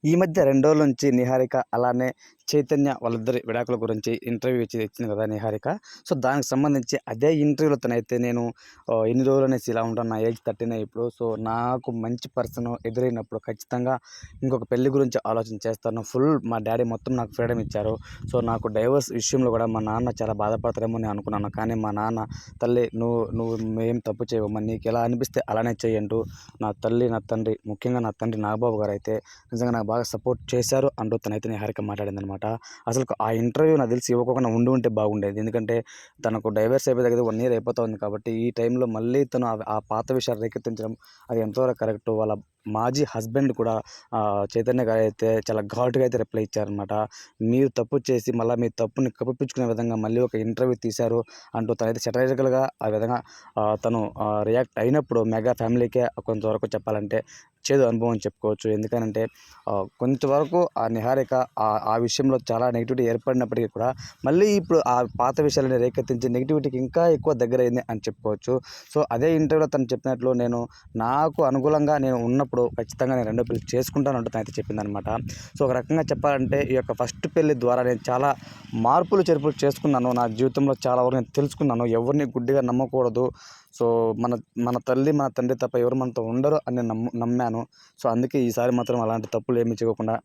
ఈ మధ్య 2 రోజుల నుంచి నిహారిక, అలానే చైతన్య వాళ్ళిద్దరి విడాకుల గురించి ఇంటర్వ్యూ ఇచ్చింది కదా నిహారిక. సో, దానికి సంబంధించి అదే ఇంటర్వ్యూలో తనైతే నేను ఇన్ని రోజులు అనేసి ఇలా ఉంటాను. నా ఏజ్ 13 ఇప్పుడు. సో, నాకు మంచి పర్సన్ ఎదురైనప్పుడు ఖచ్చితంగా ఇంకొక పెళ్లి గురించి ఆలోచన చేస్తాను. మా డ్యాడీ మొత్తం నాకు ఫ్రీడమ్ ఇచ్చారు. సో, నాకు డైవర్స్ విషయంలో కూడా మా నాన్న చాలా బాధపడతారేమో నేను అనుకున్నాను. కానీ మా నాన్న, "తల్లి నువ్వు నువ్వు ఏం తప్పు చేయవమ్మా. నీకు ఎలా అనిపిస్తే అలానే చెయ్యి" అంటూ నా తల్లి, నా తండ్రి, ముఖ్యంగా నా తండ్రి నాగబాబు గారైతే నిజంగా నాకు బాగా సపోర్ట్ చేశారు అంటూ తనైతే నిహారిక మాట్లాడిందనమాట. అసలు ఆ ఇంటర్వ్యూ నాకు తెలిసి ఇవ్వకుండా ఉంటే బాగుండేది. ఎందుకంటే తనకు డైవర్స్ అయిపోయే దగ్గర 1 ఇయర్ అయిపోతా ఉంది కాబట్టి ఈ టైంలో మళ్ళీ తను ఆ పాత విషయాలు రేకెత్తించడం అది ఎంతవరకు కరెక్టు. వాళ్ళ మాజీ హస్బెండ్ కూడా చైతన్య గారైతే చాలా ఘాటుగా అయితే రిప్లై ఇచ్చారనమాట. మీరు తప్పు చేసి మళ్ళీ మీ తప్పుని కప్పిపుచ్చుకునే విధంగా మళ్ళీ ఒక ఇంటర్వ్యూ తీశారు అంటూ తనైతే సెటైరికల్‌గా ఆ విధంగా తను రియాక్ట్ అయినప్పుడు మెగా ఫ్యామిలీకే కొంతవరకు చెప్పాలంటే చేదు అనుభవం చెప్పుకోవచ్చు. ఎందుకనంటే కొంతవరకు ఆ నిహారిక ఆ విషయంలో చాలా నెగటివిటీ ఏర్పడినప్పటికీ కూడా మళ్ళీ ఇప్పుడు ఆ పాత విషయాలని రేకెత్తించి నెగటివిటీకి ఇంకా ఎక్కువ దగ్గరైంది అని చెప్పుకోవచ్చు. సో, అదే ఇంటర్వ్యూలో తను చెప్పినట్లు నాకు అనుకూలంగా నేను ఉన్నప్పుడు ఖచ్చితంగా నేను రెండో పెళ్లి చేసుకుంటానంటూ తనైతే చెప్పిందనమాట. సో, ఒక రకంగా చెప్పాలంటే ఈ యొక్క ఫస్ట్ పెళ్లి ద్వారా నేను చాలా మార్పులు, చేర్పులు చేసుకున్నాను. నా జీవితంలో చాలా వరకు నేను తెలుసుకున్నాను. ఎవరిని గుడ్డిగా నమ్మకూడదు. సో, మన మన తల్లి, మన తండ్రి తప్ప ఎవరు మనతో ఉండరు అని నేను నమ్మాను. సో, అందుకే ఈసారి మాత్రం అలాంటి తప్పులు ఏమీ చేయకుండా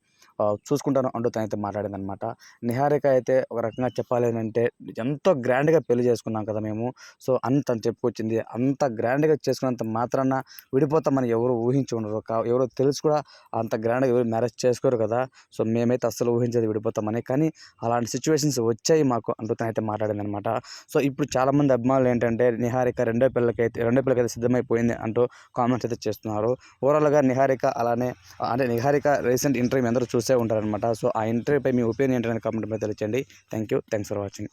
చూసుకుంటాను అంటూ తనైతే మాట్లాడిందనమాట. నిహారిక అయితే ఒక రకంగా చెప్పాలి అనంటే ఎంతో గ్రాండ్‌గా పెళ్లి చేసుకున్నాం కదా మేము. సో, అని తను చెప్పుకొచ్చింది. అంత గ్రాండ్‌గా చేసుకున్నంత మాత్రాన విడిపోతామని ఎవరు ఊహించి ఉండరు. ఎవరో తెలిసి కూడా అంత గ్రాండ్‌గా ఎవరు మ్యారేజ్ చేసుకోరు కదా! సో, మేమైతే అస్సలు ఊహించేది విడిపోతామని. కానీ అలాంటి సిట్యుయేషన్స్ వచ్చాయి మాకు అంటూ తనైతే మాట్లాడిందనమాట. సో, ఇప్పుడు చాలామంది అభిమానులు ఏంటంటే నిహారిక రెండో పెళ్ళికైతే సిద్ధమైపోయింది అంటూ కామెంట్స్ అయితే చేస్తున్నారు. ఓవరాల్‌గా నిహారిక అలానే అంటే నిహారిక రీసెంట్ ఇంటర్వ్యూ మీ అందరూ చూసే ఉంటారనమాట. సో, ఆ ఇంటర్వ్యూపై మీ ఒపీనియన్ ఏంటనేది కామెంట్ మీద తెలియచేయండి. Thank you. Thanks for watching.